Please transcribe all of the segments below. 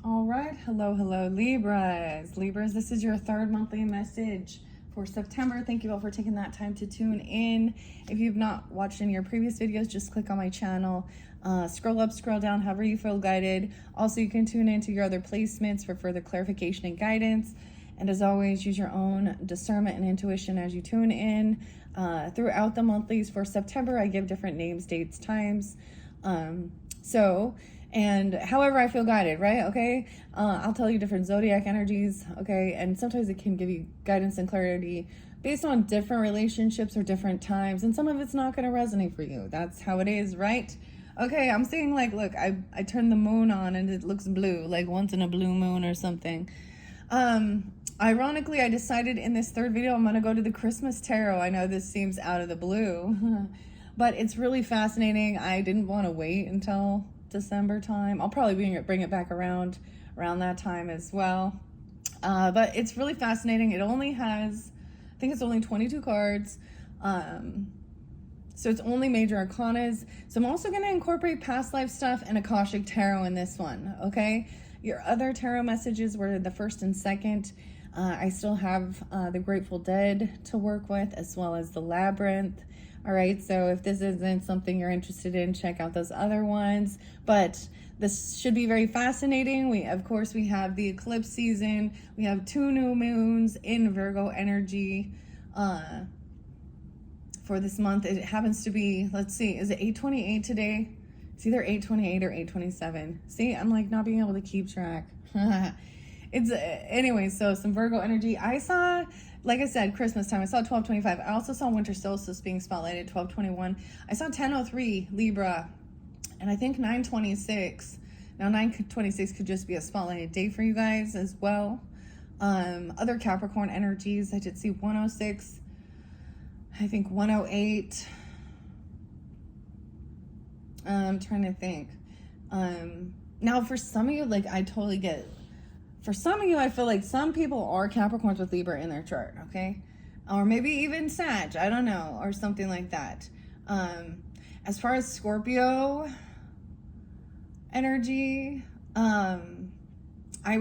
All right, hello, Libras. Libras, this is your third monthly message for September. Thank you all for taking that time to tune in. If you've not watched any of your previous videos, just click on my channel. Scroll up, scroll down, however you feel guided. Also, you can tune into your other placements for further clarification and guidance. And as always, use your own discernment and intuition as you tune in. Throughout the monthlies for September, I give different names, dates, times. And however I feel guided, right? Okay. I'll tell you different zodiac energies. Okay. And sometimes it can give you guidance and clarity based on different relationships or different times. And some of it's not going to resonate for you. That's how it is, right? Okay. I'm saying, like, look, I turned the moon on and it looks blue, like once in a blue moon or something. Ironically, I decided in this third video, I'm going to go to the Christmas tarot. I know this seems out of the blue, but it's really fascinating. I didn't want to wait until December time. I'll probably bring it back around that time as well. But it's really fascinating. It only has, I think it's only 22 cards. So it's only major arcanas. So I'm also going to incorporate past life stuff and Akashic Tarot in this one, okay? Your other tarot messages were the first and second. I still have the Grateful Dead to work with, as well as the Labyrinth. All right, so if this isn't something you're interested in, check out those other ones. But this should be very fascinating. We have the eclipse season. We have 2 new moons in Virgo energy for this month. It happens to be, let's see, is it 8/28 today? It's either 8/28 or 8/27. See, I'm like not being able to keep track. Anyway, so some Virgo energy. I saw, like I said, Christmas time. I saw 12/25. I also saw winter solstice being spotlighted, 12/21. I saw 10/03 Libra, and I think 9/26. Now 9/26 could just be a spotlighted day for you guys as well. Other Capricorn energies, I did see 106. I think 108. I'm trying to think. Now for some of you, like, I totally get. For some of you, I feel like some people are Capricorns with Libra in their chart, okay? Or maybe even Sag, I don't know, or something like that. As far as Scorpio energy, I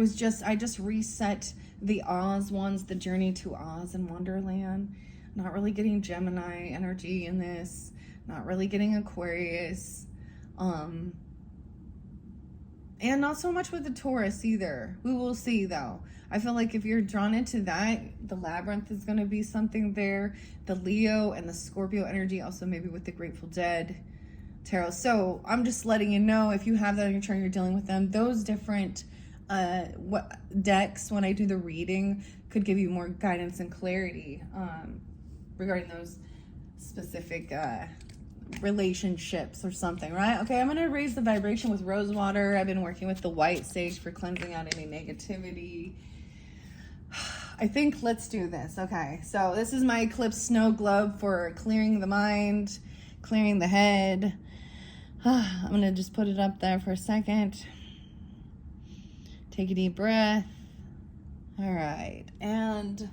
just reset the Oz ones, the Journey to Oz and Wonderland. Not really getting Gemini energy in this. Not really getting Aquarius. And not so much with the Taurus either. We will see though. I feel like if you're drawn into that, the Labyrinth is going to be something there. The Leo and the Scorpio energy, also maybe with the Grateful Dead tarot. So I'm just letting you know, if you have that in your chart, you're dealing with them. Those different decks, when I do the reading, could give you more guidance and clarity regarding those specific relationships or something, right? Okay, I'm going to raise the vibration with rose water. I've been working with the white sage for cleansing out any negativity. I think let's do this. Okay, so this is my Eclipse Snow Globe for clearing the mind, clearing the head. I'm going to just put it up there for a second. Take a deep breath. All right, and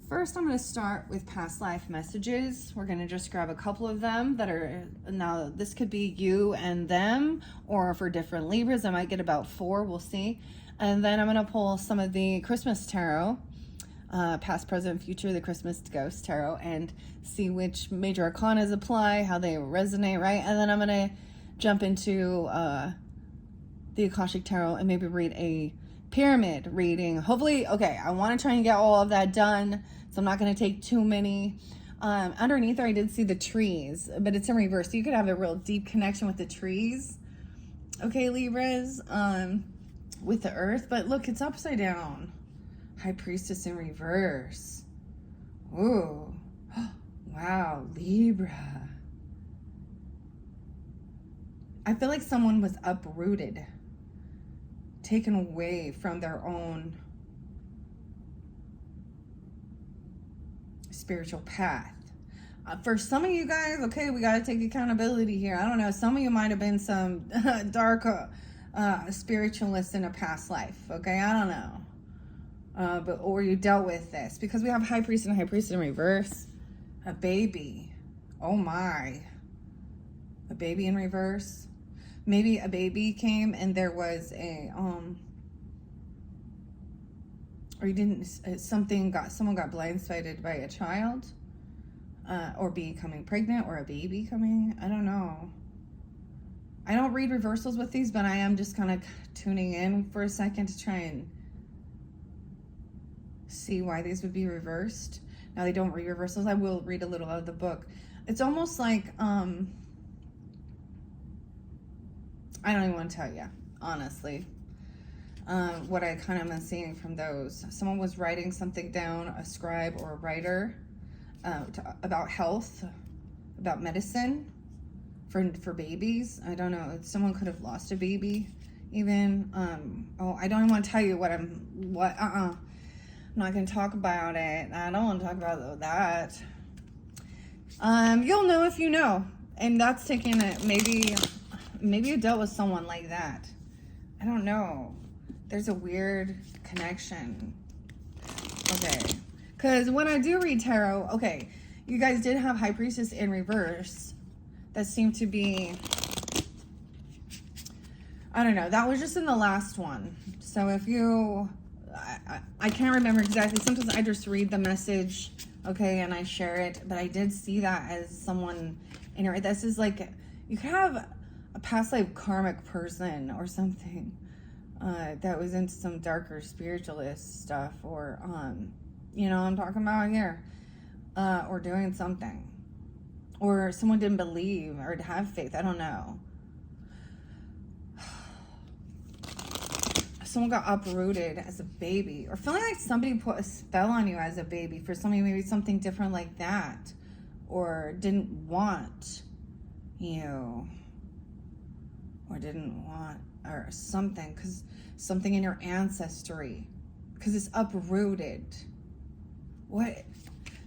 first, I'm going to start with past life messages. We're going to just grab a couple of them that are, now this could be you and them, or for different Libras, I might get about 4, we'll see. And then I'm going to pull some of the Christmas tarot, past, present, future, the Christmas ghost tarot, and see which major arcanas apply, how they resonate, right? And then I'm going to jump into the Akashic Tarot and maybe read a pyramid reading. Hopefully, okay, I want to try and get all of that done, so I'm not going to take too many. Underneath there, I did see the trees, but it's in reverse, so you could have a real deep connection with the trees. Okay, Libras, with the earth, but look, it's upside down. High Priestess in reverse. Ooh, wow, Libra. I feel like someone was uprooted, taken away from their own spiritual path. For some of you guys, okay, we got to take accountability here. I don't know. Some of you might have been some dark spiritualists in a past life. Okay, I don't know. Or you dealt with this, because we have High Priest and High Priest in reverse. A baby. Oh my. A baby in reverse. maybe a baby came and there was a, or you didn't, someone got blindsided by a child, or becoming pregnant, or a baby coming. I don't know. I don't read reversals with these, but I am just kind of tuning in for a second to try and see why these would be reversed. Now, they don't read reversals. I will read a little out of the book. It's almost like, I don't even want to tell you, honestly. What I kind of am seeing from those. Someone was writing something down, a scribe or a writer, about health, about medicine for babies. I don't know. Someone could have lost a baby even. I don't even want to tell you I'm not going to talk about it. I don't want to talk about that. You'll know if you know. And that's taking it, maybe you dealt with someone like that. I don't know. There's a weird connection. Okay. Because when I do read tarot, okay, you guys did have High Priestess in reverse. That seemed to be, I don't know. That was just in the last one. So if you, I can't remember exactly. Sometimes I just read the message, okay, and I share it. But I did see that as someone in your, this is like, you could have a past life karmic person or something that was into some darker spiritualist stuff, or, you know what I'm talking about here, or doing something. Or someone didn't believe or have faith. I don't know. Someone got uprooted as a baby. Or feeling like somebody put a spell on you as a baby. For somebody, maybe something different like that. Or didn't want you. Or didn't want, or something. Because something in your ancestry. Because it's uprooted. What?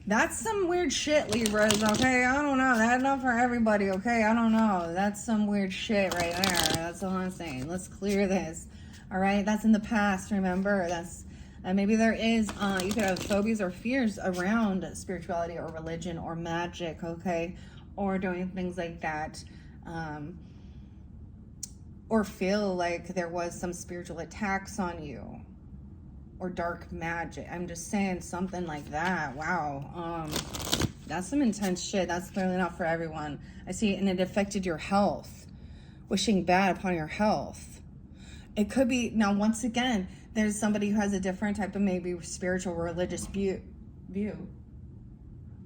That's some weird shit, Libras, okay? I don't know. That's not for everybody, okay? I don't know. That's some weird shit right there. That's all I'm saying. Let's clear this, all right? That's in the past, remember? That's, maybe there is, you could have phobias or fears around spirituality or religion or magic, okay? Or doing things like that. Or feel like there was some spiritual attacks on you. Or dark magic. I'm just saying something like that. Wow. That's some intense shit. That's clearly not for everyone. I see, and it affected your health. Wishing bad upon your health. It could be, now once again, there's somebody who has a different type of maybe spiritual or religious view.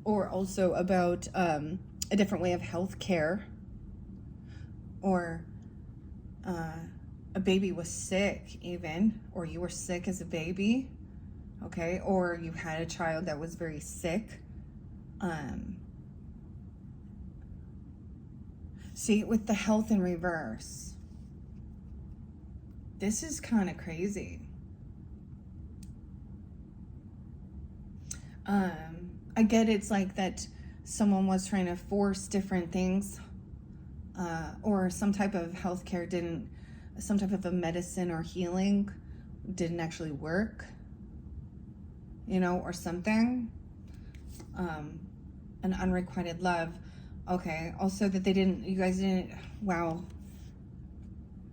Or also about a different way of health care. Or a baby was sick even, or you were sick as a baby, okay, or you had a child that was very sick. See, with the health in reverse, this is kind of crazy. I get it's like that someone was trying to force different things, or some type of healthcare didn't, some type of a medicine or healing didn't actually work, you know, or something. An unrequited love. Okay. Also that you guys didn't, wow.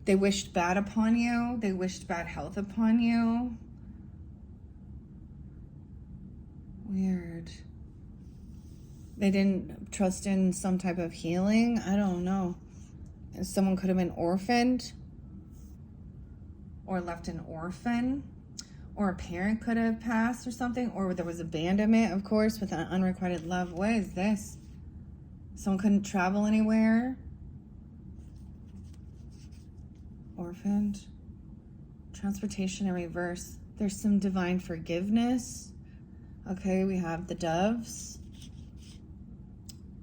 They wished bad upon you. They wished bad health upon you. Weird. They didn't trust in some type of healing. I don't know. Someone could have been orphaned. Or left an orphan, or a parent could have passed or something, or there was abandonment, of course, with an unrequited love. What is this? Someone couldn't travel anywhere. Orphaned. Transportation in reverse. There's some divine forgiveness. Okay, we have the doves.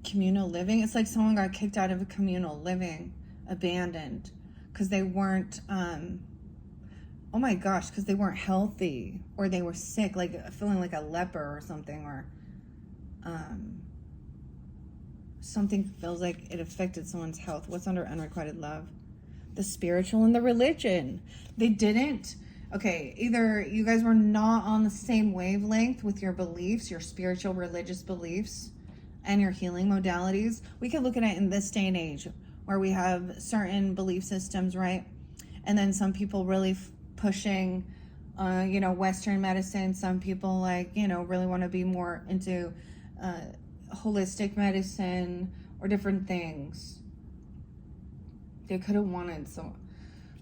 Communal living. It's like someone got kicked out of a communal living, abandoned, because they weren't, oh my gosh, because they weren't healthy, or they were sick, like feeling like a leper or something, or something feels like it affected someone's health. What's under unrequited love? The spiritual and the religion. They didn't, okay, either you guys were not on the same wavelength with your beliefs, your spiritual religious beliefs, and your healing modalities. We could look at it in this day and age, where we have certain belief systems, right? And then some people really pushing, you know, Western medicine. Some people, like, you know, really want to be more into holistic medicine or different things. They could have wanted, so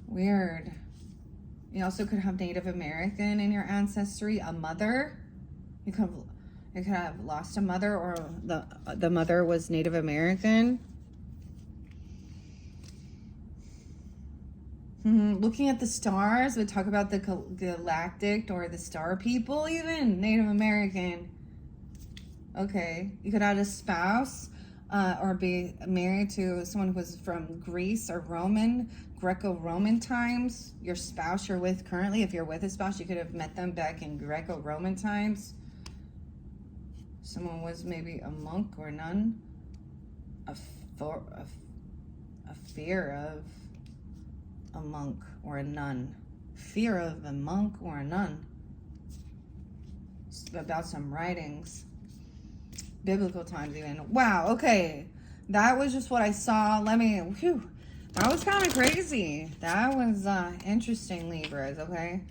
weird. You also could have Native American in your ancestry, a mother. You could have lost a mother, or the mother was Native American. Looking at the stars, we talk about the galactic or the star people, even Native American. Okay, you could have a spouse or be married to someone who was from Greece or Greco-Roman times. Your spouse you're with currently, if you're with a spouse, you could have met them back in Greco-Roman times. Someone was maybe a monk or nun. A fear of a monk or a nun. Fear of a monk or a nun. It's about some writings. Biblical times even. Wow, okay. That was just what I saw. That was kind of crazy. That was interesting, Libras, okay?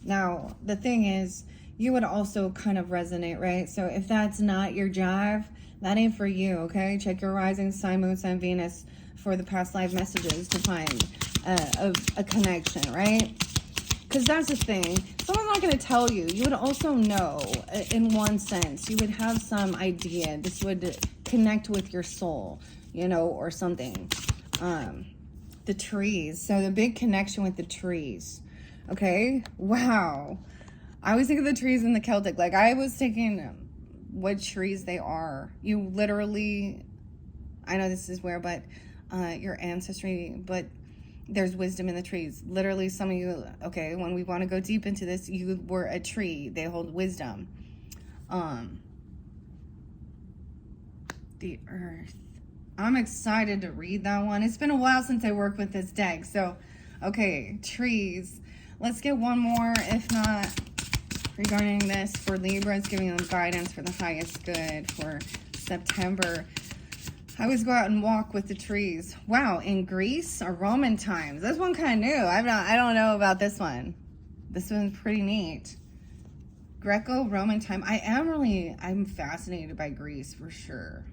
Now, the thing is, you would also kind of resonate, right? So if that's not your jive, that ain't for you, okay? Check your rising sign, moon sign, Venus for the past life messages to find a connection, right? Because that's the thing. Someone's not going to tell you. You would also know, in one sense. You would have some idea. This would connect with your soul, you know, or something. The trees. So the big connection with the trees. Okay? Wow. I always think of the trees in the Celtic. Like, I was thinking what trees they are. You literally, I know this is where, but your ancestry, but there's wisdom in the trees. Literally, some of you, okay, when we want to go deep into this, you were a tree. They hold wisdom. The earth. I'm excited to read that one. It's been a while since I worked with this deck. So, okay, trees. Let's get one more, if not, regarding this for Libras, giving them guidance for the highest good for September. I always go out and walk with the trees. Wow, in Greece or Roman times. This one kind of new. I don't know about this one. This one's pretty neat. Greco-Roman time. I'm fascinated by Greece for sure.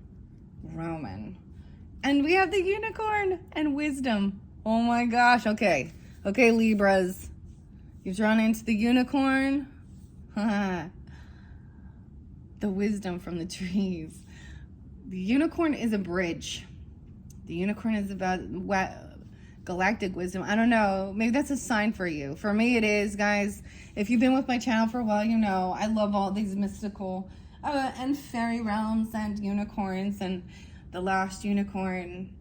Roman. And we have the unicorn and wisdom. Oh my gosh. Okay. Okay, Libras. You've drawn into the unicorn. The wisdom from the trees. The unicorn is a bridge. The unicorn is about galactic wisdom. I don't know. Maybe that's a sign for you. For me, it is, guys. If you've been with my channel for a while, you know I love all these mystical and fairy realms and unicorns. And the last unicorn.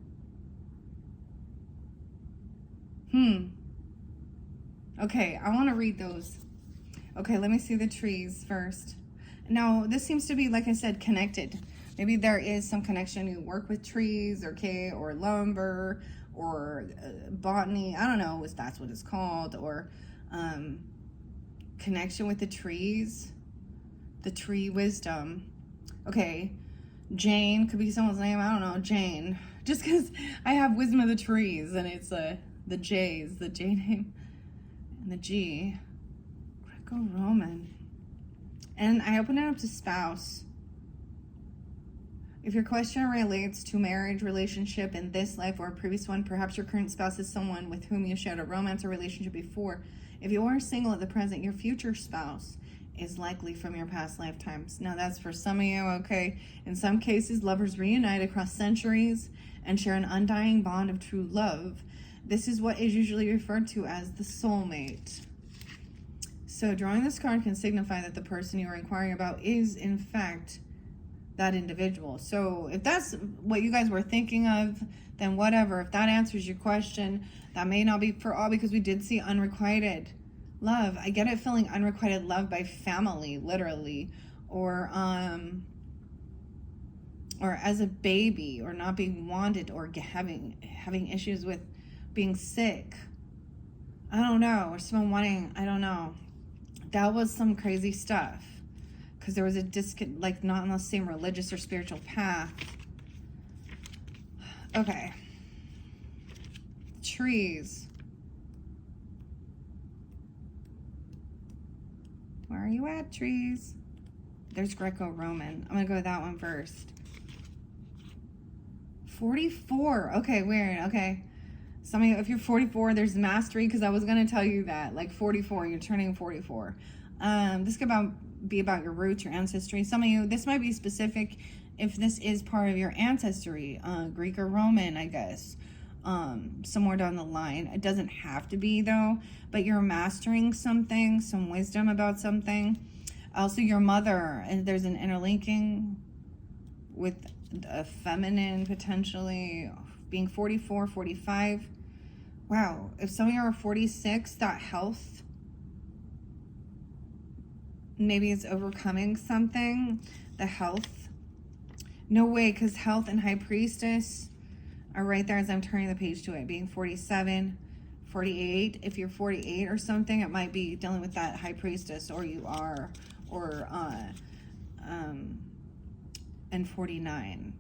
Okay, I want to read those. Okay, let me see the trees first. Now, this seems to be, like I said, connected. Maybe there is some connection. You work with trees, okay, or lumber, or botany. I don't know if that's what it's called. Or connection with the trees. The tree wisdom. Okay, Jane could be someone's name. I don't know, Jane. Just because I have wisdom of the trees, and it's the J's, the J name, and the G. Greco-Roman. And I open it up to spouse. If your question relates to marriage, relationship in this life or a previous one, perhaps your current spouse is someone with whom you shared a romance or relationship before. If you are single at the present, your future spouse is likely from your past lifetimes. Now that's for some of you, okay? In some cases, lovers reunite across centuries and share an undying bond of true love. This is what is usually referred to as the soulmate. So drawing this card can signify that the person you are inquiring about is, in fact, that individual. So if that's what you guys were thinking of, then whatever. If that answers your question, that may not be for all, because we did see unrequited love. I get it, feeling unrequited love by family, literally, or as a baby, or not being wanted, or having issues with being sick. I don't know, or someone wanting, I don't know. That was some crazy stuff, because there was a like not on the same religious or spiritual path. Okay. Trees. Where are you at, trees? There's Greco-Roman. I'm going to go with that one first. 44. Okay, weird. Okay. Some of you, if you're 44, there's mastery, because I was going to tell you that. Like 44, you're turning 44. This could be about your roots, your ancestry. Some of you, this might be specific if this is part of your ancestry. Greek or Roman, I guess. Somewhere down the line. It doesn't have to be, though. But you're mastering something, some wisdom about something. Also, your mother, and there's an interlinking with a feminine, potentially being 44, 45. Wow, if some of you are 46, that health, maybe it's overcoming something. The health, no way, because health and high priestess are right there as I'm turning the page to it, being 47, 48. If you're 48 or something, it might be dealing with that high priestess, or you are, or and 49.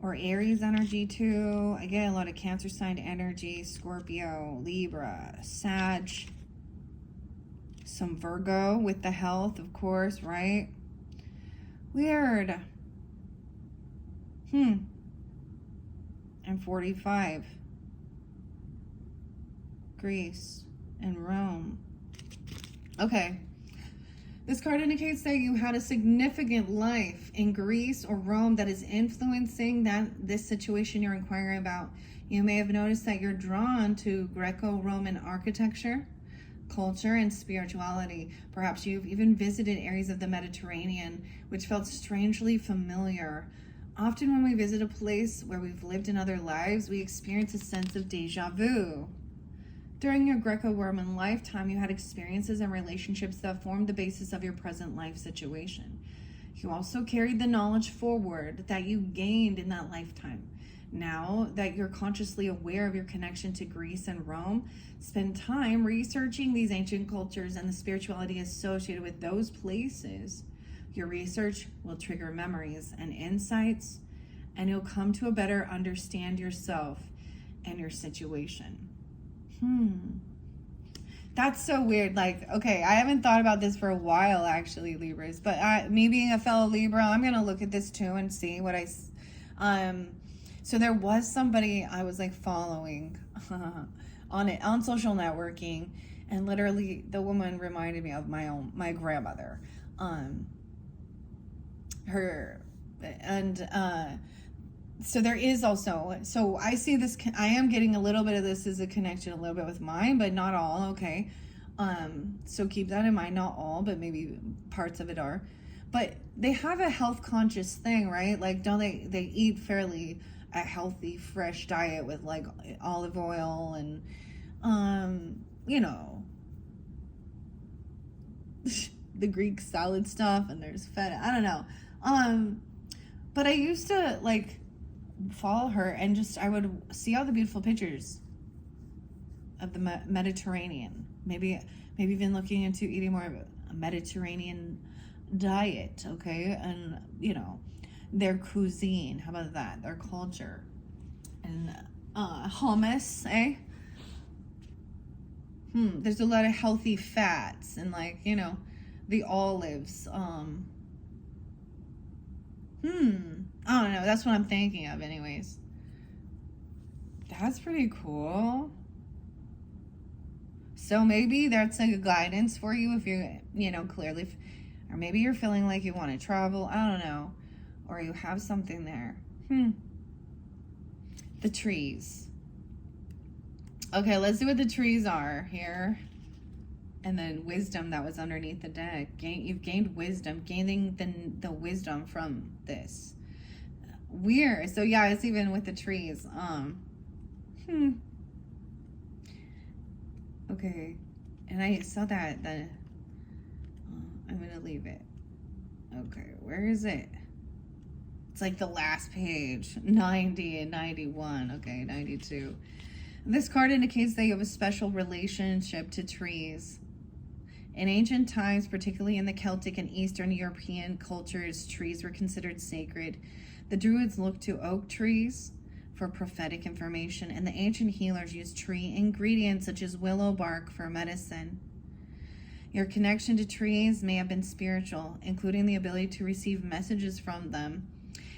Or Aries energy too. I get a lot of Cancer sign energy, Scorpio, Libra, Sag, some Virgo with the health, of course, right? Weird. And 45. Greece and Rome. Okay. This card indicates that you had a significant life in Greece or Rome that is influencing this situation you're inquiring about. You may have noticed that you're drawn to Greco-Roman architecture, culture, and spirituality. Perhaps you've even visited areas of the Mediterranean, which felt strangely familiar. Often when we visit a place where we've lived in other lives, we experience a sense of deja vu. During your Greco-Roman lifetime, you had experiences and relationships that formed the basis of your present life situation. You also carried the knowledge forward that you gained in that lifetime. Now that you're consciously aware of your connection to Greece and Rome, spend time researching these ancient cultures and the spirituality associated with those places. Your research will trigger memories and insights, and you'll come to a better understand yourself and your situation. That's so weird. Like, okay, I haven't thought about this for a while, actually, Libras. But me being a fellow Libra, I'm gonna look at this too and see what so there was somebody I was like following on social networking, and literally the woman reminded me of my grandmother. So there is also, so I see this, I am getting a little bit of this as a connection a little bit with mine, but not all, okay? So keep that in mind, not all, but maybe parts of it are. But they have a health conscious thing, right? Like, don't they eat fairly a healthy, fresh diet with like olive oil and, you know, the Greek salad stuff, and there's feta, I don't know. But I used to like follow her, and just I would see all the beautiful pictures of the Mediterranean. Maybe even looking into eating more of a Mediterranean diet, okay? And you know, their cuisine, how about that? Their culture. And hummus, eh? There's a lot of healthy fats, and like, you know, the olives. I don't know. That's what I'm thinking of anyways. That's pretty cool. So maybe that's like a guidance for you if you're, you know, clearly, or maybe you're feeling like you want to travel. I don't know. Or you have something there. The trees. Okay, let's see what the trees are here. And then wisdom that was underneath the deck. You've gained wisdom, gaining the wisdom from this. Weird. So yeah, it's even with the trees. Okay, and I saw that. I'm gonna leave it. Okay, where is it? It's like the last page, 90 and 91. Okay, 92. This card indicates that you have a special relationship to trees. In ancient times, particularly in the Celtic and Eastern European cultures, trees were considered sacred. The Druids looked to oak trees for prophetic information, and the ancient healers used tree ingredients such as willow bark for medicine. Your connection to trees may have been spiritual, including the ability to receive messages from them.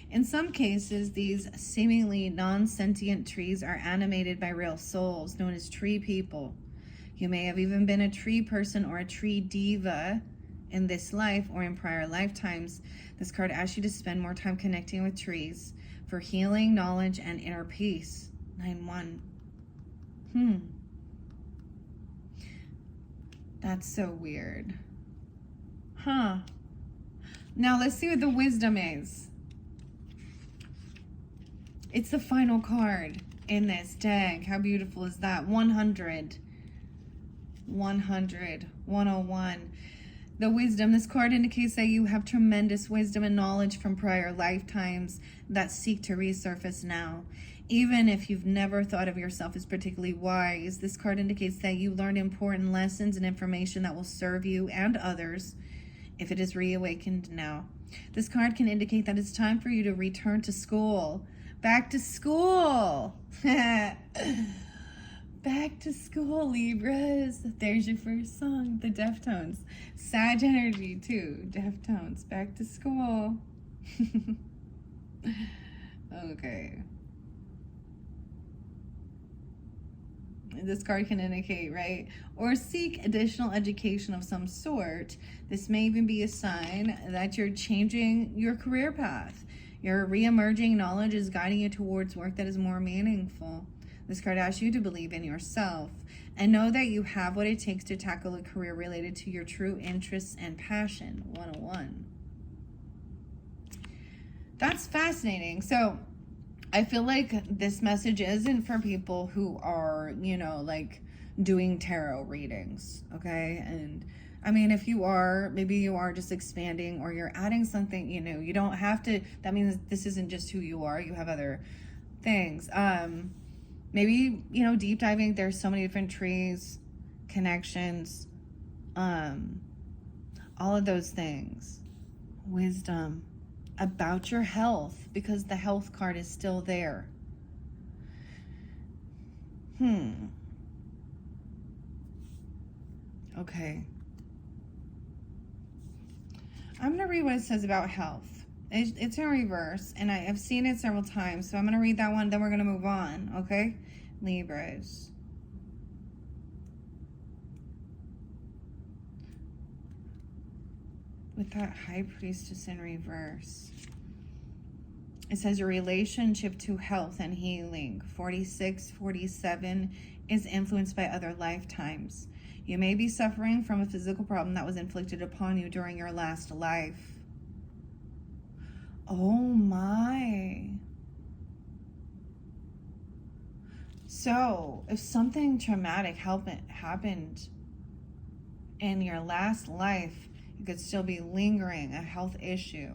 In some cases, these seemingly non-sentient trees are animated by real souls, known as tree people. You may have even been a tree person or a tree diva in this life or in prior lifetimes. This card asks you to spend more time connecting with trees for healing, knowledge, and inner peace. 9-1. That's so weird. Now let's see what the wisdom is. It's the final card in this deck. How beautiful is that? 100. 101. The wisdom. This card indicates that you have tremendous wisdom and knowledge from prior lifetimes that seek to resurface now. Even if you've never thought of yourself as particularly wise, this card indicates that you learned important lessons and information that will serve you and others if it is reawakened now. This card can indicate that it's time for you to return to school. Back to school. Back to school, Libras. There's your first song, the Deftones. Sag energy too, Deftones. Back to school. Okay. This card can indicate, right? Or seek additional education of some sort. This may even be a sign that you're changing your career path. Your re-emerging knowledge is guiding you towards work that is more meaningful. This card asks you to believe in yourself and know that you have what it takes to tackle a career related to your true interests and passion. 101. That's fascinating. So I feel like this message isn't for people who are, like doing tarot readings, okay? And I mean, if you are, maybe you are just expanding or you're adding something, you don't have to, that means this isn't just who you are. You have other things. Maybe, deep diving, there's so many different trees, connections, all of those things. Wisdom about your health, because the health card is still there. Okay. I'm going to read what it says about health. It's in reverse, and I've seen it several times, so I'm going to read that one, then we're going to move on, okay? Libras. With that High Priestess in reverse. It says your relationship to health and healing, 46, 47, is influenced by other lifetimes. You may be suffering from a physical problem that was inflicted upon you during your last life. Oh my. So, if something traumatic happened in your last life, it could still be lingering, a health issue.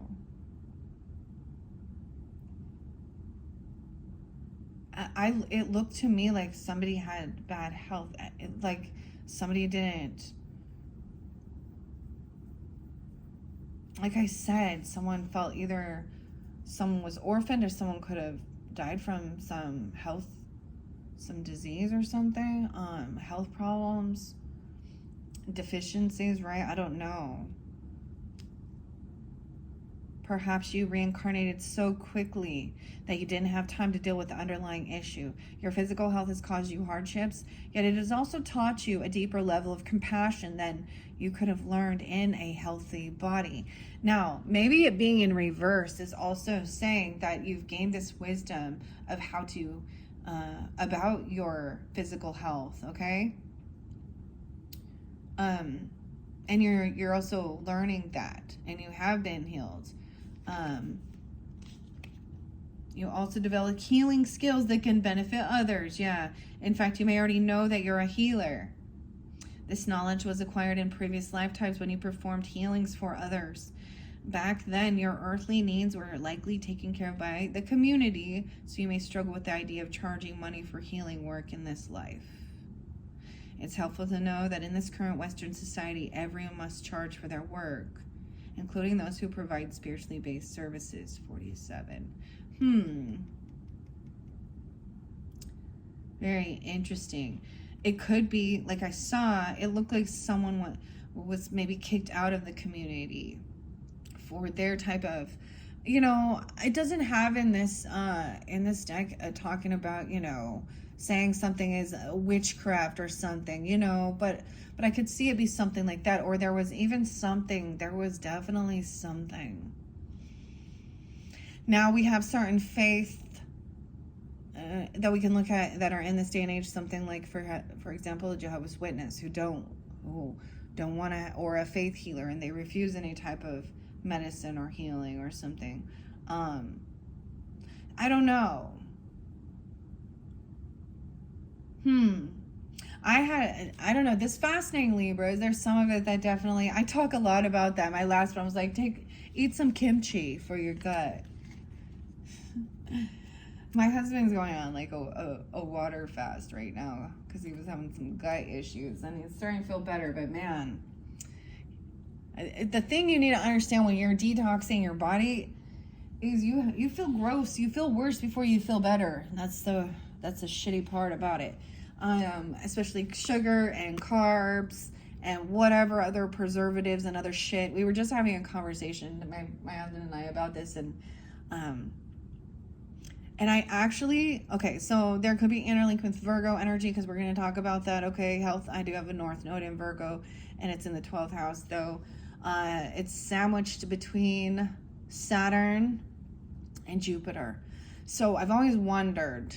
It looked to me like somebody had bad health, like somebody didn't. Like I said, someone felt either someone was orphaned or someone could have died from some disease or something, health problems, deficiencies, right? I don't know. Perhaps you reincarnated so quickly that you didn't have time to deal with the underlying issue. Your physical health has caused you hardships, yet it has also taught you a deeper level of compassion than you could have learned in a healthy body. Now, maybe it being in reverse is also saying that you've gained this wisdom of how to, about your physical health, okay? And you're also learning that, and you have been healed. You also develop healing skills that can benefit others. Yeah. In fact, you may already know that you're a healer. This knowledge was acquired in previous lifetimes when you performed healings for others. Back then, your earthly needs were likely taken care of by the community, so you may struggle with the idea of charging money for healing work in this life. It's helpful to know that in this current Western society, everyone must charge for their work, including those who provide spiritually based services. 47. Very interesting. It could be, like I saw, it looked like someone was maybe kicked out of the community for their type of, it doesn't have in this deck talking about, saying something is witchcraft or something, but I could see it be something like that. Or there was definitely something. Now we have certain faith that we can look at that are in this day and age, something like, for example, a Jehovah's Witness who don't want to, or a faith healer, and they refuse any type of medicine or healing or something. I don't know. I don't know. This fascinating Libra, there's some of it that definitely, I talk a lot about that. My last one was like, eat some kimchi for your gut. My husband's going on like a water fast right now because he was having some gut issues, and he's starting to feel better. But man, the thing you need to understand when you're detoxing your body is you feel gross, you feel worse before you feel better. That's the shitty part about it. Especially sugar and carbs and whatever other preservatives and other shit. We were just having a conversation, my husband and I, about this, and I actually, okay, so there could be interlink with Virgo energy, because we're going to talk about that. Okay, health, I do have a North Node in Virgo, and it's in the 12th house, though. It's sandwiched between Saturn and Jupiter. So I've always wondered,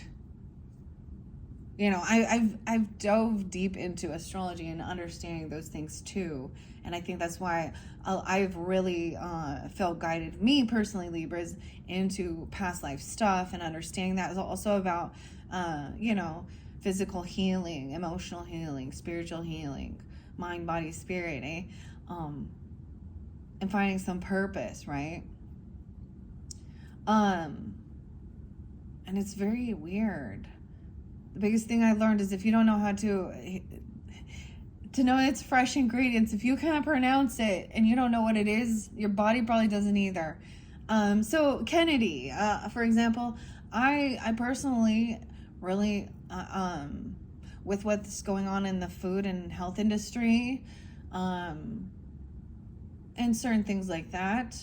I've dove deep into astrology and understanding those things too. And I think that's why I've really felt guided, me personally, Libras, into past life stuff, and understanding that is also about, physical healing, emotional healing, spiritual healing, mind, body, spirit, and finding some purpose, right? And it's very weird. The biggest thing I learned is if you don't know how to know it's fresh ingredients, if you can't pronounce it and you don't know what it is, your body probably doesn't either. So Kennedy, for example, I personally really, with what's going on in the food and health industry, and certain things like that,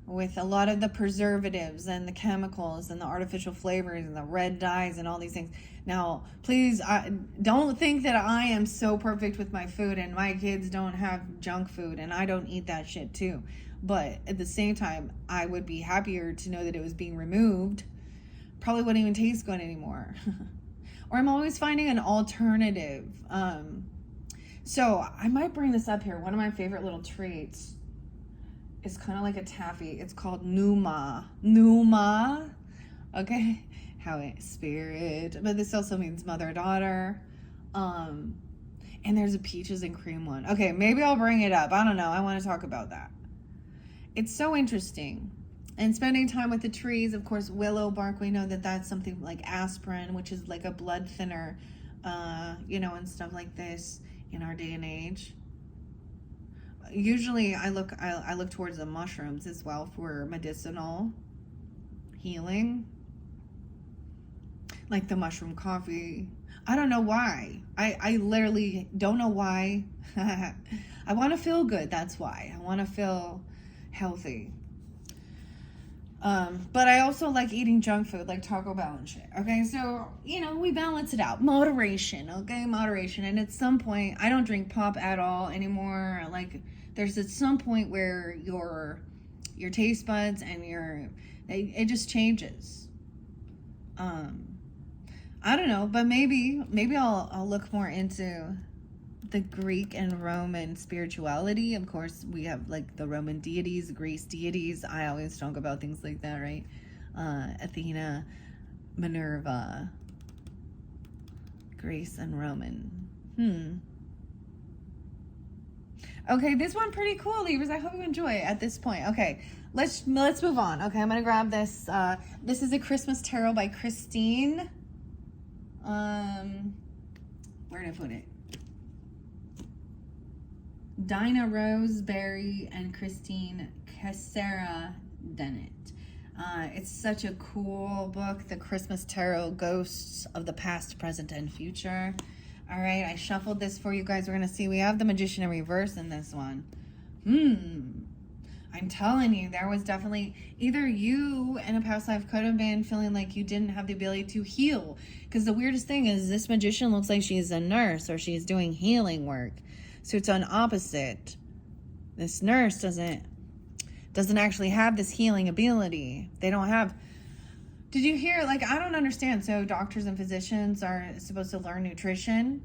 with a lot of the preservatives and the chemicals and the artificial flavors and the red dyes and all these things. Now, please, don't think that I am so perfect with my food and my kids don't have junk food and I don't eat that shit too. But at the same time, I would be happier to know that it was being removed. Probably wouldn't even taste good anymore. Or I'm always finding an alternative. So I might bring this up here. One of my favorite little treats is kind of like a taffy. It's called Numa. Numa. Okay. How it spirit. But this also means mother-daughter. And there's a peaches and cream one. Okay, maybe I'll bring it up. I don't know. I want to talk about that. It's so interesting. And spending time with the trees, of course, willow bark, we know that that's something like aspirin, which is like a blood thinner, and stuff like this in our day and age. Usually I look towards the mushrooms as well for medicinal healing, like the mushroom coffee. I don't know why. I literally don't know why. I want to feel good. That's why. I want to feel healthy. But I also like eating junk food, like Taco Bell and shit. Okay, so, we balance it out. Moderation, okay? Moderation. And at some point, I don't drink pop at all anymore. Like, there's at some point where your taste buds and it just changes. I don't know, but maybe I'll look more into the Greek and Roman spirituality. Of course, we have like the Roman deities, Greece deities. I always talk about things like that, right? Athena, Minerva, Greece and Roman. Okay, this one pretty cool, Libras. I hope you enjoy it at this point. Okay, let's move on. Okay, I'm gonna grab this. This is a Christmas Tarot by Christine. Where did I put it? Dinah Roseberry and Christine Casera Dennett. It's such a cool book, The Christmas Tarot Ghosts of the Past, Present, and Future. All right, I shuffled this for you guys. We're going to see. We have the Magician in reverse in this one. I'm telling you, there was definitely either you in a past life could have been feeling like you didn't have the ability to heal. Because the weirdest thing is this magician looks like she's a nurse or she's doing healing work. So it's an opposite. This nurse doesn't actually have this healing ability. They don't have. Did you hear? Like, I don't understand. So doctors and physicians are supposed to learn nutrition.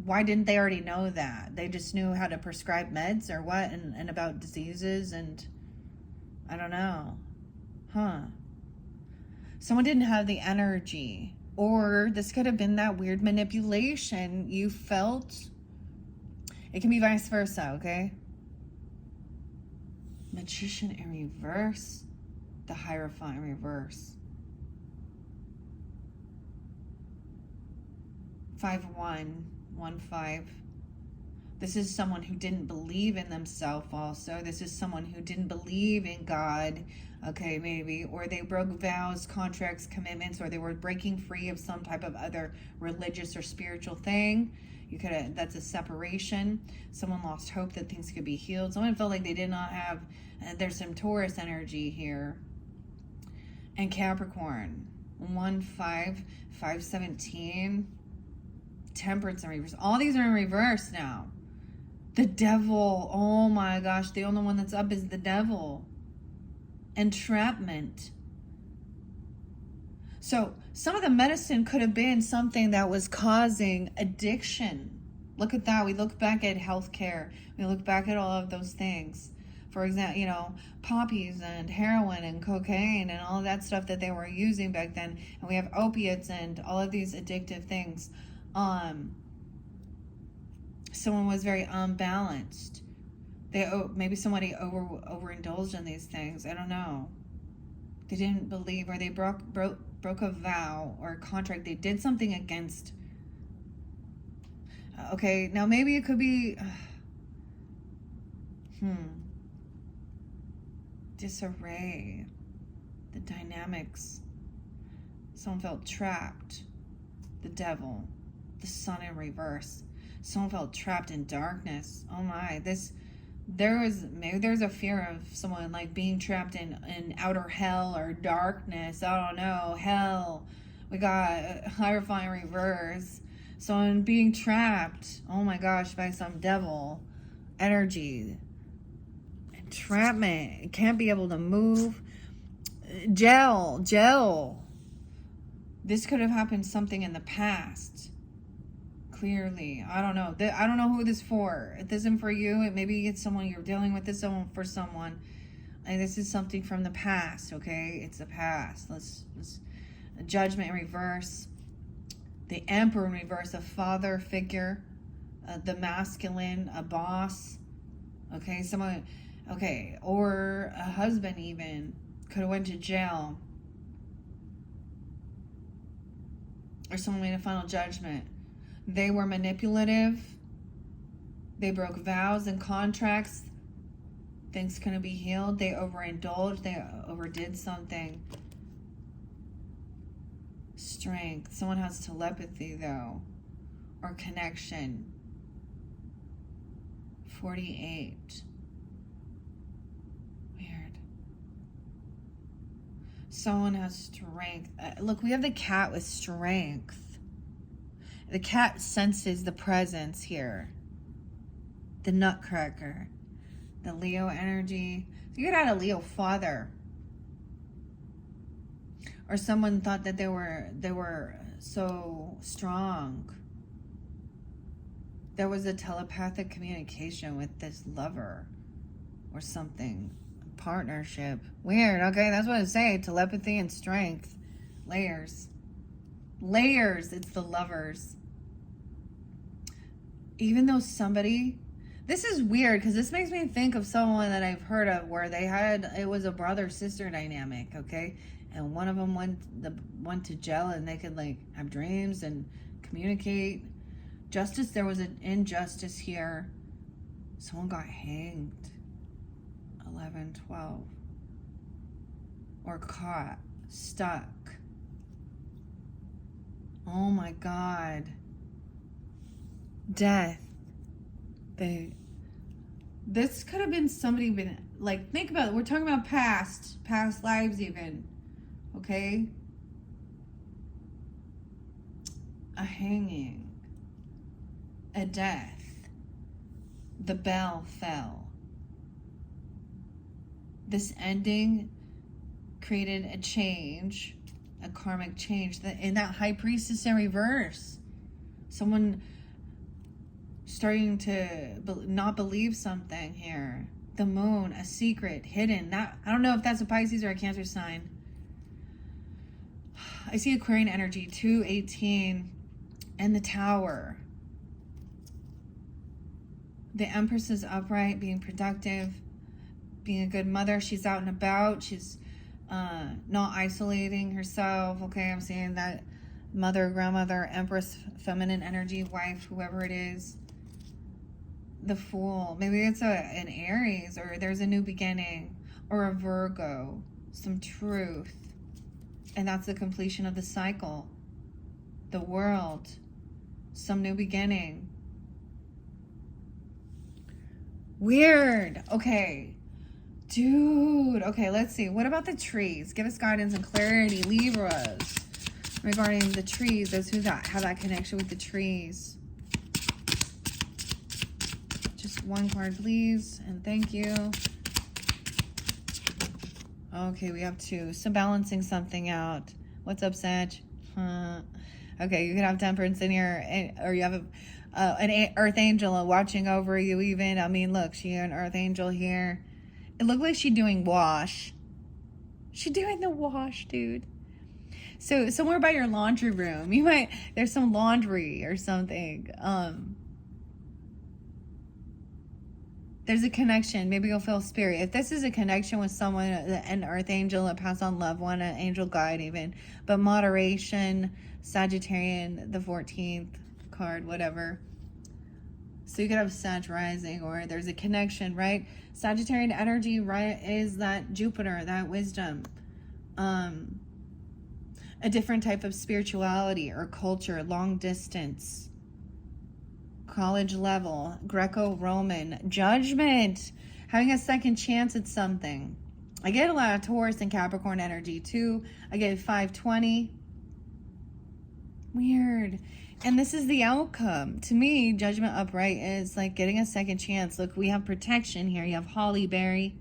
Why didn't they already know that? They just knew how to prescribe meds or what, and about diseases, and I don't know. Someone didn't have the energy. Or this could have been that weird manipulation you felt. It can be vice versa, okay? Magician in reverse. The Hierophant in reverse. 5-1-1-5. This is someone who didn't believe in themselves also. This is someone who didn't believe in God, okay, maybe. Or they broke vows, contracts, commitments, or they were breaking free of some type of other religious or spiritual thing. That's a separation. Someone lost hope that things could be healed. Someone felt like they did not have, there's some Taurus energy here. And Capricorn, 1-5, 5-17. Temperance in reverse. All these are in reverse now. The Devil. Oh my gosh. The only one that's up is the Devil. Entrapment. So some of the medicine could have been something that was causing addiction. Look at that. We look back at healthcare. We look back at all of those things. For example, poppies and heroin and cocaine and all of that stuff that they were using back then. And we have opiates and all of these addictive things. Someone was very unbalanced. Maybe somebody overindulged in these things. I don't know. They didn't believe, or they broke a vow or a contract. They did something against. Okay, now maybe it could be. Disarray. The dynamics. Someone felt trapped. The Devil. The Sun in reverse. Someone felt trapped in darkness. Oh my, maybe there's a fear of someone like being trapped in outer hell or darkness. I don't know. Hell. We got Hierophant in reverse. Someone being trapped. Oh my gosh, by some devil energy. Entrapment. Can't be able to move. Jail. This could have happened something in the past. Clearly. I don't know. I don't know who this is for. If this isn't for you, maybe it's someone you're dealing with. This is for someone. And this is something from the past, okay? It's the past. Let's Judgment in reverse. The Emperor in reverse. A father figure. The masculine. A boss. Okay? Someone... Okay. Or a husband even. Could have went to jail. Or someone made a final judgment. They were manipulative. They broke vows and contracts. Things couldn't be healed. They overindulged. They overdid something. Strength. Someone has telepathy, though. Or connection. 48. Weird. Someone has strength. Look, we have the Cat with strength. The Cat senses the presence here. The Nutcracker. The Leo energy. So you could add a Leo father. Or someone thought that they were so strong. There was a telepathic communication with this lover. Or something. Partnership. Weird. Okay, that's what I say. Telepathy and strength. Layers. It's the lovers. Even though somebody... This is weird because this makes me think of someone that I've heard of where it was a brother-sister dynamic, okay? And one of them went to jail and they could like have dreams and communicate. Justice, there was an injustice here. Someone got hanged. 11, 12. or caught, stuck. Oh my God. Death. This could have been somebody been, like, think about it. We're talking about past lives even. Okay? A hanging. A death. The bell fell. This ending created a change, a karmic change. In that High Priestess in reverse, someone starting to not believe something here. The moon, a secret, hidden. That, I don't know if that's a Pisces or a Cancer sign. I see Aquarian energy, 218, and the Tower. The Empress is upright, being productive, being a good mother. She's out and about. She's not isolating herself. Okay, I'm seeing that mother, grandmother, Empress, feminine energy, wife, whoever it is. The Fool. Maybe it's an Aries, or there's a new beginning, or a Virgo. Some truth. And that's the completion of the cycle. The World. Some new beginning. Weird. Okay. Dude. Okay, let's see. What about the trees? Give us guidance and clarity, Libras, regarding the trees. Those who have that connection with the trees. Just one card, please. And thank you. Okay, we have two. So balancing something out. What's up, Sag? Okay, you could have temperance in here, or you have an earth angel watching over you even. I mean, look, she an earth angel here. It looked like she's doing wash. She's doing the wash, dude. So somewhere by your laundry room, there's some laundry or something. There's a connection. Maybe you'll feel spirit. If this is a connection with someone, an earth angel, a pass on loved one, an angel guide even. But moderation, Sagittarian, the 14th card, whatever. So you could have Sag rising, or there's a connection, right? Sagittarian energy, right, is that Jupiter, that wisdom. A different type of spirituality or culture, long distance. College level, Greco-Roman, judgment, having a second chance at something. I get a lot of Taurus and Capricorn energy too. I get 520. Weird. And this is the outcome. To me, judgment upright is like getting a second chance. Look, we have protection here. You have holly berry.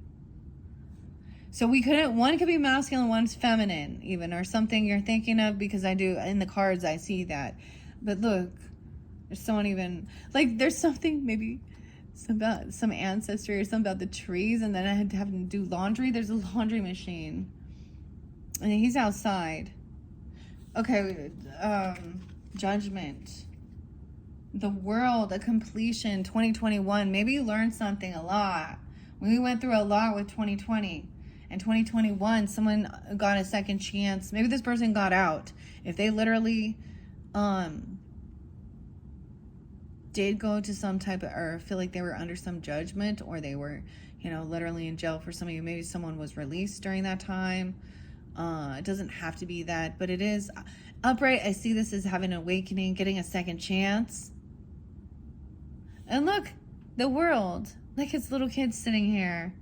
So one could be masculine, one's feminine even, or something you're thinking of, because I do, in the cards, I see that. But look, there's someone even, like, there's something, maybe about some ancestry or something about the trees, and then I had to have him do laundry. There's a laundry machine. And he's outside. Okay, judgment. The World, a completion, 2021. Maybe you learned something a lot. We went through a lot with 2020. And 2021, someone got a second chance. Maybe this person got out. If they literally did go to some type of, or feel like they were under some judgment, or they were, literally in jail for some of you. Maybe someone was released during that time. It doesn't have to be that, but it is upright. I see this as having an awakening, getting a second chance. And look, the World, like his little kid sitting here.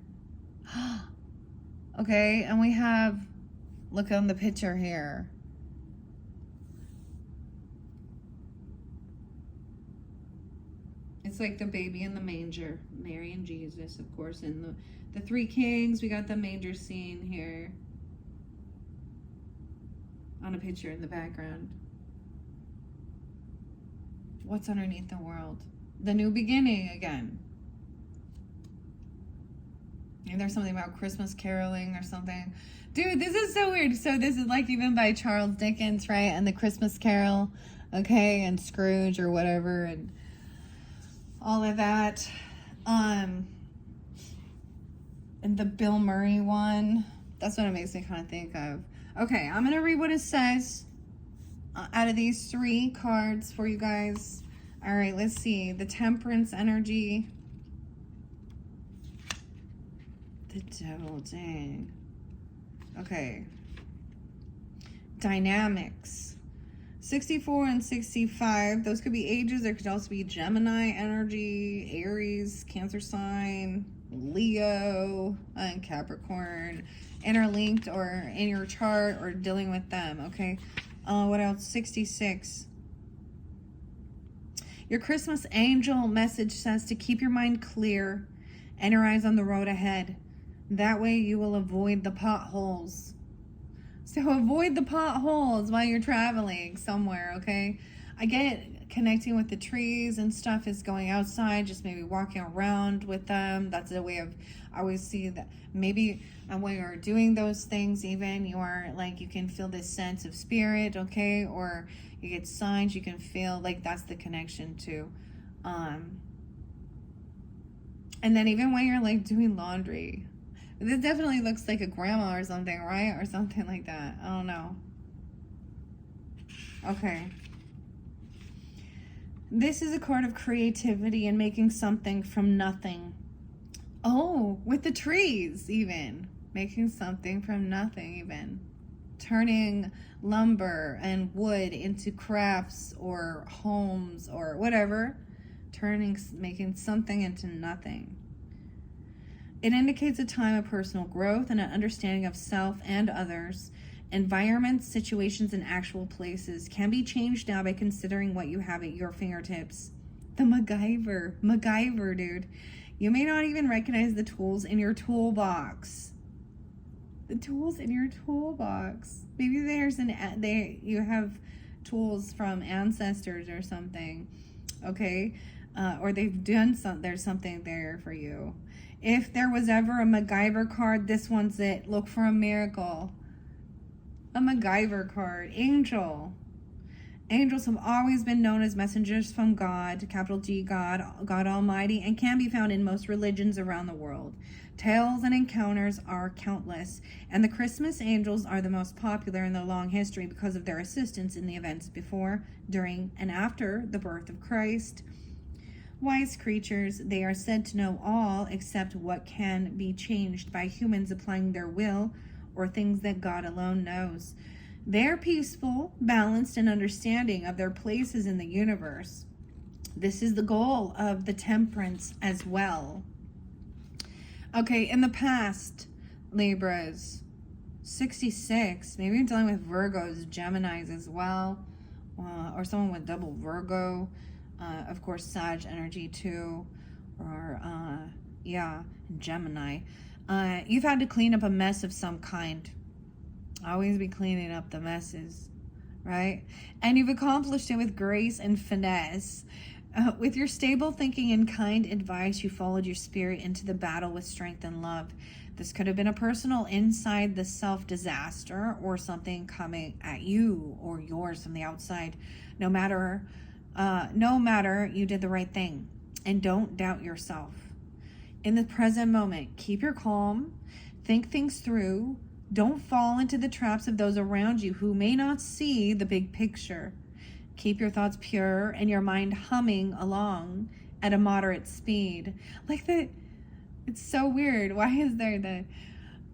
Okay, and we have, look on the picture here. It's like the baby in the manger, Mary and Jesus, of course, and the three kings. We got the manger scene here on a picture in the background. What's underneath the World? The new beginning again. Maybe there's something about Christmas caroling or something. Dude, this is so weird. So this is like even by Charles Dickens, right? And the Christmas Carol, okay, and Scrooge or whatever, and all of that. And the Bill Murray one. That's what it makes me kind of think of. Okay, I'm going to read what it says out of these three cards for you guys. All right, let's see. The Temperance energy. The Devil, dang. Okay. Dynamics. 64 and 65, those could be ages. There could also be Gemini energy, Aries, Cancer sign, Leo, and Capricorn, interlinked or in your chart or dealing with them, okay? What else? 66. Your Christmas angel message says to keep your mind clear and your eyes on the road ahead. That way you will avoid the potholes. So avoid the potholes while you're traveling somewhere, okay? I get connecting with the trees and stuff is going outside, just maybe walking around with them. That's a way of, I always see that maybe when you're doing those things, even you are like, you can feel this sense of spirit, okay? Or you get signs, you can feel like that's the connection too. And then even when you're like doing laundry, this definitely looks like a grandma or something, right? Or something like that. I don't know. Okay. This is a card of creativity and making something from nothing. Oh, with the trees even. Making something from nothing even. Turning lumber and wood into crafts or homes or whatever. Making something into nothing. It indicates a time of personal growth and an understanding of self and others. Environments, situations, and actual places can be changed now by considering what you have at your fingertips. The MacGyver, dude. You may not even recognize the tools in your toolbox. The tools in your toolbox. Maybe you have tools from ancestors or something, okay? Or they've done there's something there for you. If there was ever a MacGyver card, this one's it. Look for a miracle. A MacGyver card. Angel. Angels have always been known as messengers from God, capital G, God Almighty, and can be found in most religions around the world. Tales and encounters are countless, and the Christmas angels are the most popular in the long history because of their assistance in the events before, during, and after the birth of Christ. Wise creatures, they are said to know all except what can be changed by humans applying their will or things that God alone knows. They are peaceful, balanced, and understanding of their places in the universe. This is the goal of the temperance as well. Okay, in the past, Libras, 66, maybe I'm dealing with Virgos, Geminis as well, or someone with double Virgo. Of course, Sag energy too, or Gemini. You've had to clean up a mess of some kind. Always be cleaning up the messes, right? And you've accomplished it with grace and finesse. With your stable thinking and kind advice, you followed your spirit into the battle with strength and love. This could have been a personal inside the self disaster or something coming at you or yours from the outside. No matter, you did the right thing, and don't doubt yourself. In the present moment, keep your calm, think things through. Don't fall into the traps of those around you who may not see the big picture. Keep your thoughts pure and your mind humming along at a moderate speed. It's so weird. Why is there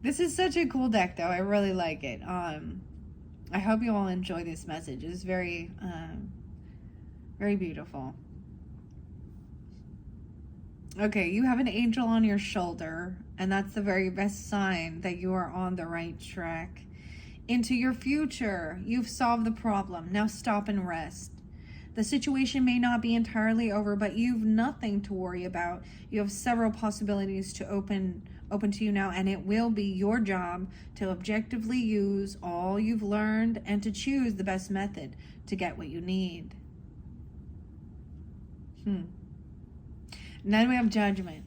this is such a cool deck though. I really like it. I hope you all enjoy this message. It's very, very beautiful. Okay, you have an angel on your shoulder, and that's the very best sign that you are on the right track. Into your future, you've solved the problem. Now stop and rest. The situation may not be entirely over, but you've nothing to worry about. You have several possibilities to open to you now, and it will be your job to objectively use all you've learned and to choose the best method to get what you need. And then we have Judgment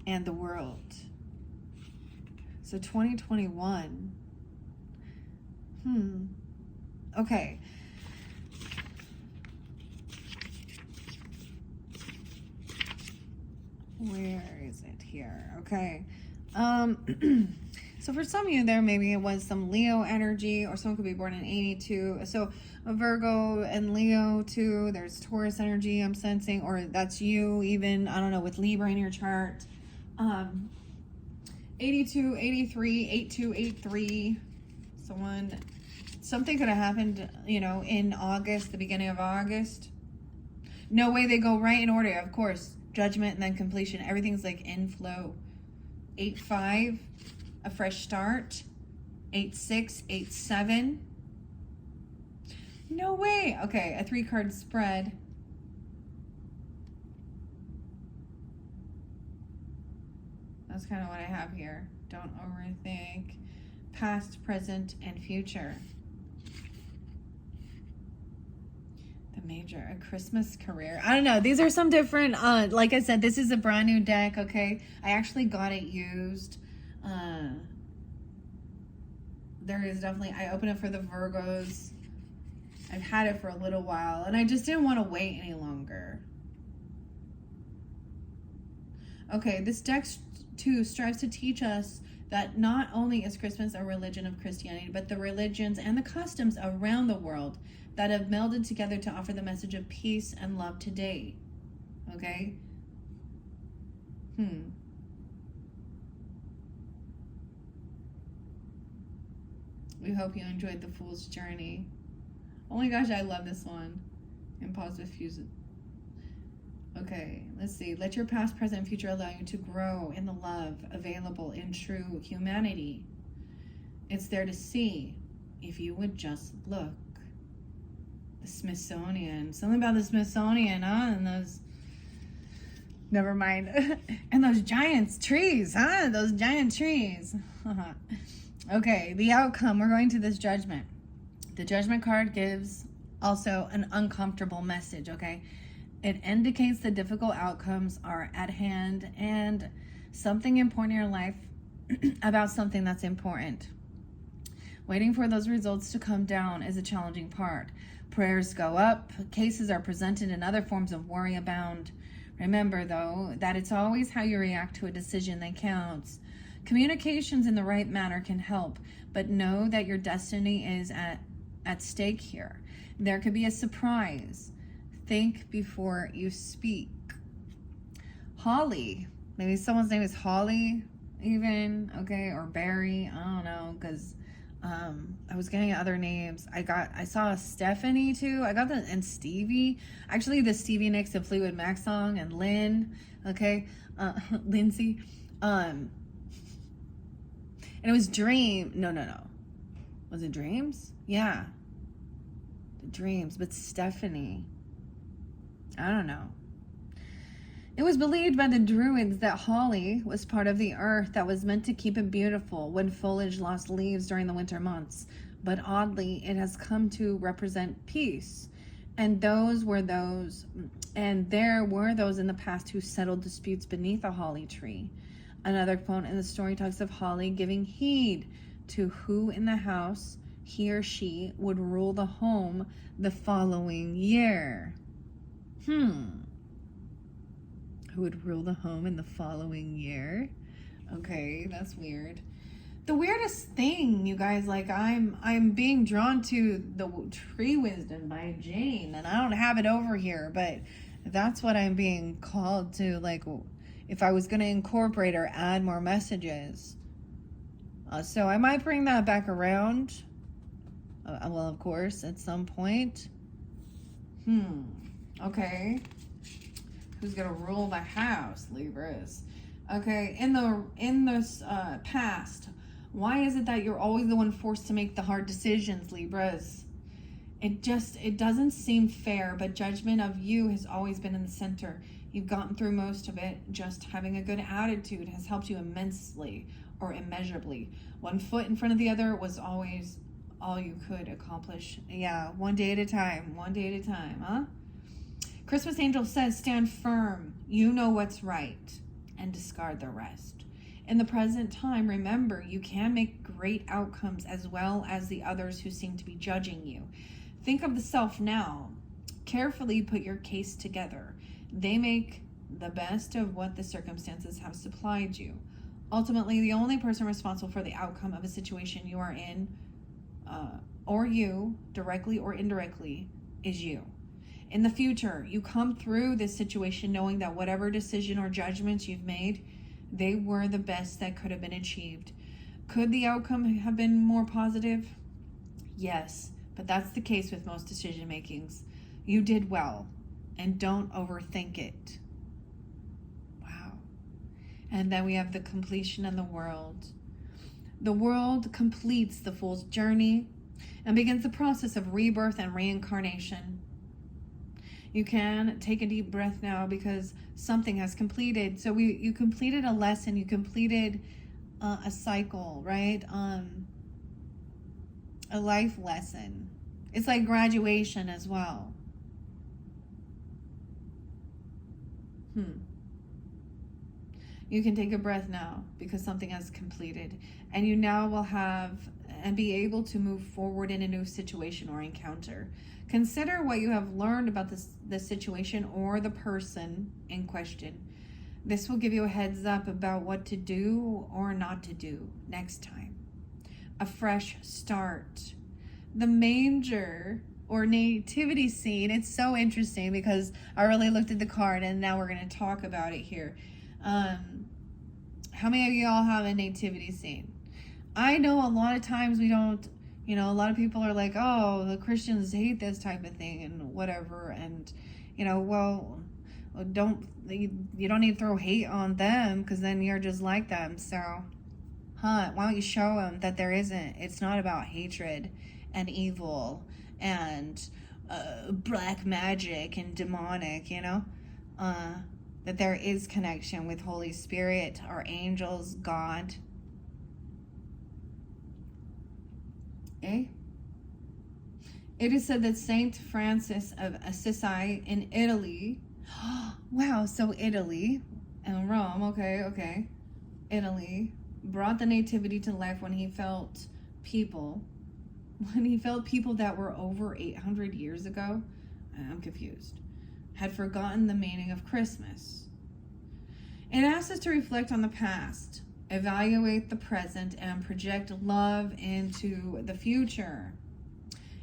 and the World. So 2021. Okay. Where is it here? Okay. So for some of you there, maybe it was some Leo energy, or someone could be born in 82. So a Virgo and Leo too. There's Taurus energy I'm sensing, or that's you even, I don't know, with Libra in your chart. 82, 83, 8283. Something could have happened, in August, the beginning of August. No way, they go right in order, of course. Judgment and then completion. Everything's like in flow. 8-5, a fresh start. 8-6, 8-7. No way. Okay, a 3-card spread. That's kind of what I have here. Don't overthink. Past, present, and future. The Major, a Christmas career. I don't know. These are some different, like I said, this is a brand new deck, okay? I actually got it used. There is definitely, I opened it for the Virgos. I've had it for a little while, and I just didn't want to wait any longer. Okay, this deck too strives to teach us that not only is Christmas a religion of Christianity, but the religions and the customs around the world that have melded together to offer the message of peace and love today. Okay? We hope you enjoyed the Fool's Journey. Oh my gosh, I love this one. And positive fusion. Okay, let's see. Let your past, present, and future allow you to grow in the love available in true humanity. It's there to see if you would just look. The Smithsonian. Something about the Smithsonian, huh? And those... Never mind. And those giant trees, huh? Those giant trees. Okay, the outcome. We're going to this Judgment. The Judgment card gives also an uncomfortable message, okay? It indicates the difficult outcomes are at hand and something important in your life about something that's important. Waiting for those results to come down is a challenging part. Prayers go up, cases are presented, and other forms of worry abound. Remember, though, that it's always how you react to a decision that counts. Communications in the right manner can help, but know that your destiny is at stake here. There could be a surprise. Think before you speak. Holly. Maybe someone's name is Holly, even, okay, or Barry. I don't know, because I was getting other names. I saw Stephanie too. I got the, and Stevie. Actually, the Stevie Nicks and Fleetwood Mac song, and Lynn, okay, Lindsay. And it was Dream. No. Was it Dreams? Yeah. The Dreams, but Stephanie. I don't know. It was believed by the Druids that holly was part of the earth that was meant to keep it beautiful when foliage lost leaves during the winter months. But oddly, it has come to represent peace. And there were those in the past who settled disputes beneath a holly tree. Another quote in the story talks of Holly giving heed to who in the house he or she would rule the home the following year. Who would rule the home in the following year? Okay, that's weird. The weirdest thing, you guys, like I'm being drawn to the Tree Wisdom by Jane, and I don't have it over here, but that's what I'm being called to, like, if I was going to incorporate or add more messages. So I might bring that back around. Well, of course, at some point. Okay. Who's gonna rule the house, Libras? Okay, in this past, why is it that you're always the one forced to make the hard decisions, Libras? It doesn't seem fair, but judgment of you has always been in the center. You've gotten through most of it. Just having a good attitude has helped you immensely or immeasurably. One foot in front of the other was always all you could accomplish. Yeah, one day at a time, huh? Christmas Angel says, stand firm, you know what's right, and discard the rest. In the present time, remember, you can make great outcomes as well as the others who seem to be judging you. Think of the self now. Carefully put your case together. They make the best of what the circumstances have supplied you. Ultimately, the only person responsible for the outcome of a situation you are in, or you, directly or indirectly, is you. In the future, you come through this situation knowing that whatever decision or judgments you've made, They were the best that could have been achieved. Could the outcome have been more positive? Yes, but that's the case with most decision makings. You did well, and don't overthink it. Wow. And then we have the completion of the world. The world completes the fool's journey and begins the process of rebirth and reincarnation. You can take a deep breath now because something has completed. So you completed a lesson, you completed a cycle, right? A life lesson. It's like graduation as well. You can take a breath now because something has completed, and you now will have and be able to move forward in a new situation or encounter. Consider what you have learned about the situation or the person in question. This will give you a heads up about what to do or not to do next time. A fresh start. The manger or nativity scene, it's so interesting because I really looked at the card and now we're going to talk about it here. How many of y'all have a nativity scene? I know a lot of times we don't, a lot of people are like, oh, the Christians hate this type of thing and whatever. And, well, you don't need to throw hate on them because then you're just like them. So, why don't you show them that there isn't, it's not about hatred and evil and black magic and demonic, that there is connection with Holy Spirit, our angels, God. It is said that Saint Francis of Assisi in Italy, wow, so Italy and Rome, okay, Italy, brought the nativity to life when he felt people that were over 800 years ago, I'm confused, had forgotten the meaning of Christmas. It asks us to reflect on the past, evaluate the present, and project love into the future.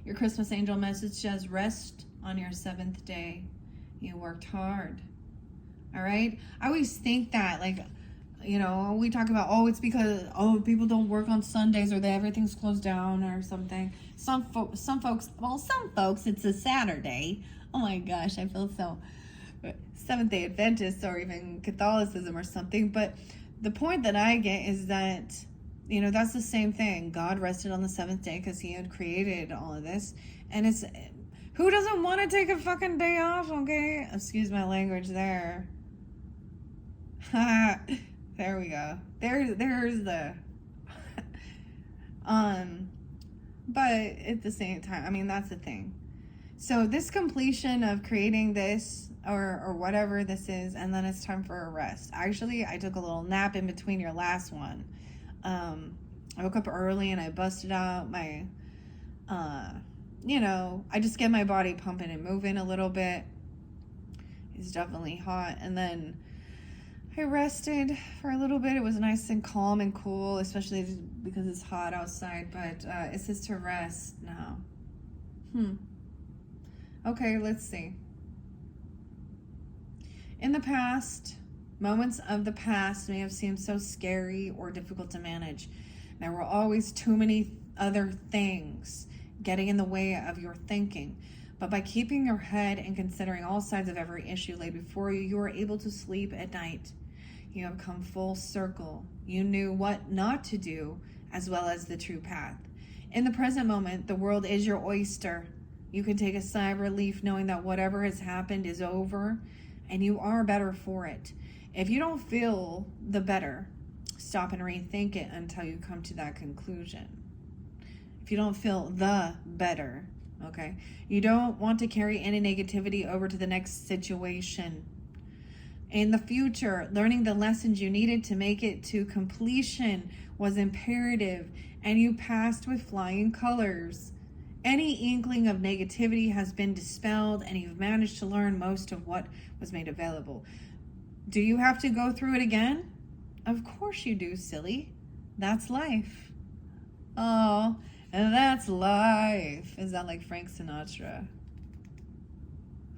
Your Christmas angel message says, rest on your seventh day. You worked hard. All right? I always think that, we talk about, it's because, people don't work on Sundays or everything's closed down or something. Some folks, it's a Saturday. Oh my gosh, I feel so Seventh-day Adventist or even Catholicism or something. But the point that I get is that, that's the same thing. God rested on the seventh day because he had created all of this. And it's, who doesn't want to take a fucking day off, okay? Excuse my language there. There we go. There's the... But at the same time, that's the thing. So this completion of creating this or whatever this is, and then it's time for a rest. Actually, I took a little nap in between your last one. I woke up early and I busted out my, I just get my body pumping and moving a little bit. It's definitely hot. And then I rested for a little bit. It was nice and calm and cool, especially because it's hot outside. But it says to rest now. Okay, let's see. In the past, moments of the past may have seemed so scary or difficult to manage. There were always too many other things getting in the way of your thinking. But by keeping your head and considering all sides of every issue laid before you, you were able to sleep at night. You have come full circle. You knew what not to do, as well as the true path. In the present moment, the world is your oyster. You can take a sigh of relief knowing that whatever has happened is over, and you are better for it. If you don't feel the better, stop and rethink it until you come to that conclusion. If you don't feel the better, okay? You don't want to carry any negativity over to the next situation. In the future, learning the lessons you needed to make it to completion was imperative, and you passed with flying colors. Any inkling of negativity has been dispelled, and you've managed to learn most of what was made available. Do you have to go through it again? Of course you do, silly. That's life. Oh, and that's life. Is that like Frank Sinatra?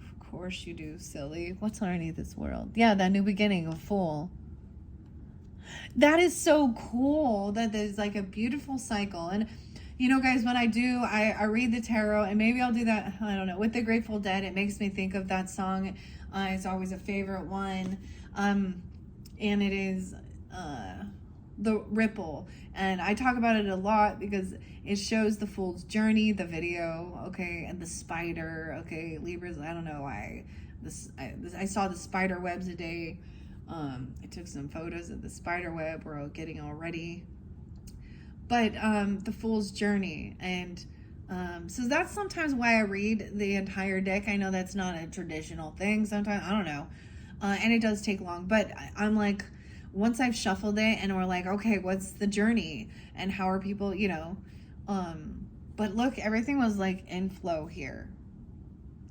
Of course you do, silly. What's underneath this world? Yeah, that new beginning, a fool. That is so cool. That there's like a beautiful cycle. And you know, guys, when I do, I read the tarot, and maybe I'll do that, I don't know, with the Grateful Dead. It makes me think of that song. It's always a favorite one. And it is The Ripple. And I talk about it a lot because it shows the fool's journey, the video, okay, and the spider, okay, Libras, I don't know why. I saw the spider webs today. I took some photos of the spider web. We're all getting all ready. But the fool's journey. And so that's sometimes why I read the entire deck. I know that's not a traditional thing sometimes. I don't know. And it does take long. But I'm like, once I've shuffled it and we're like, okay, what's the journey? And how are people, you know? But look, everything was like in flow here.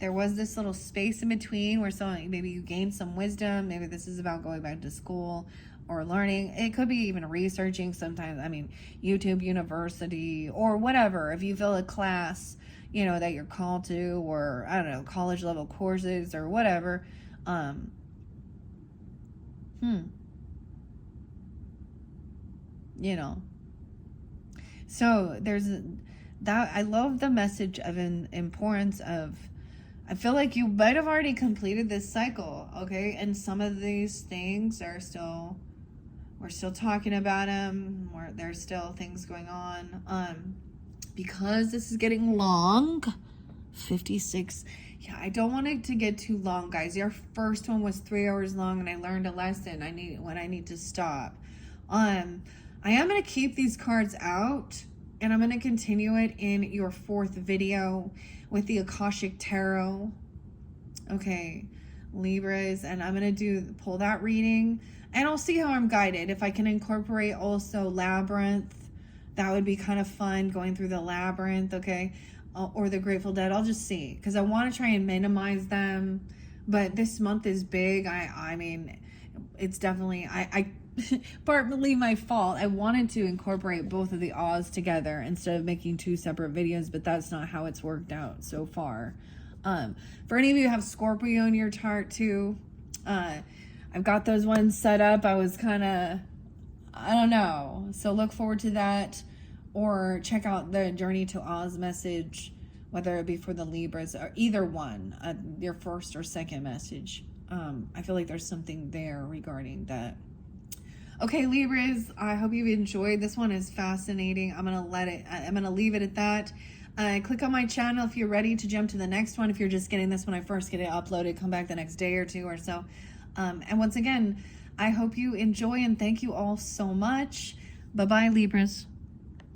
There was this little space in between where maybe you gained some wisdom. Maybe this is about going back to school or learning. It could be even researching sometimes. I mean, YouTube University or whatever. If you feel a class, you know, that you're called to, or I don't know, college level courses or whatever. You know. So there's that. I love the message of an importance of, I feel like you might have already completed this cycle, okay? And some of these things are still, we're still talking about them, or there's still things going on. Because this is getting long, 56. Yeah, I don't want it to get too long, guys. Your first one was 3 hours long, and I learned a lesson. I need to stop. I am going to keep these cards out, and I'm going to continue it in your 4th video with the Akashic Tarot. Okay, Libras, and I'm going to pull that reading, and I'll see how I'm guided. If I can incorporate also Labyrinth, that would be kind of fun, going through the Labyrinth, okay? Or the Grateful Dead. I'll just see, because I want to try and minimize them. But this month is big. I mean, it's definitely, partly my fault. I wanted to incorporate both of the Oz together instead of making 2 separate videos, but that's not how it's worked out so far. For any of you who have Scorpio in your chart too, I've got those ones set up. I was kind of, I don't know. So look forward to that, or check out the Journey to Oz message, whether it be for the Libras or either one, your first or second message. I feel like there's something there regarding that. Okay, Libras, I hope you've enjoyed. This one is fascinating. I'm gonna leave it at that. Click on my channel if you're ready to jump to the next one. If you're just getting this when I first get it uploaded, come back the next day or 2 or so. And once again, I hope you enjoy, and thank you all so much. Bye-bye, Libras.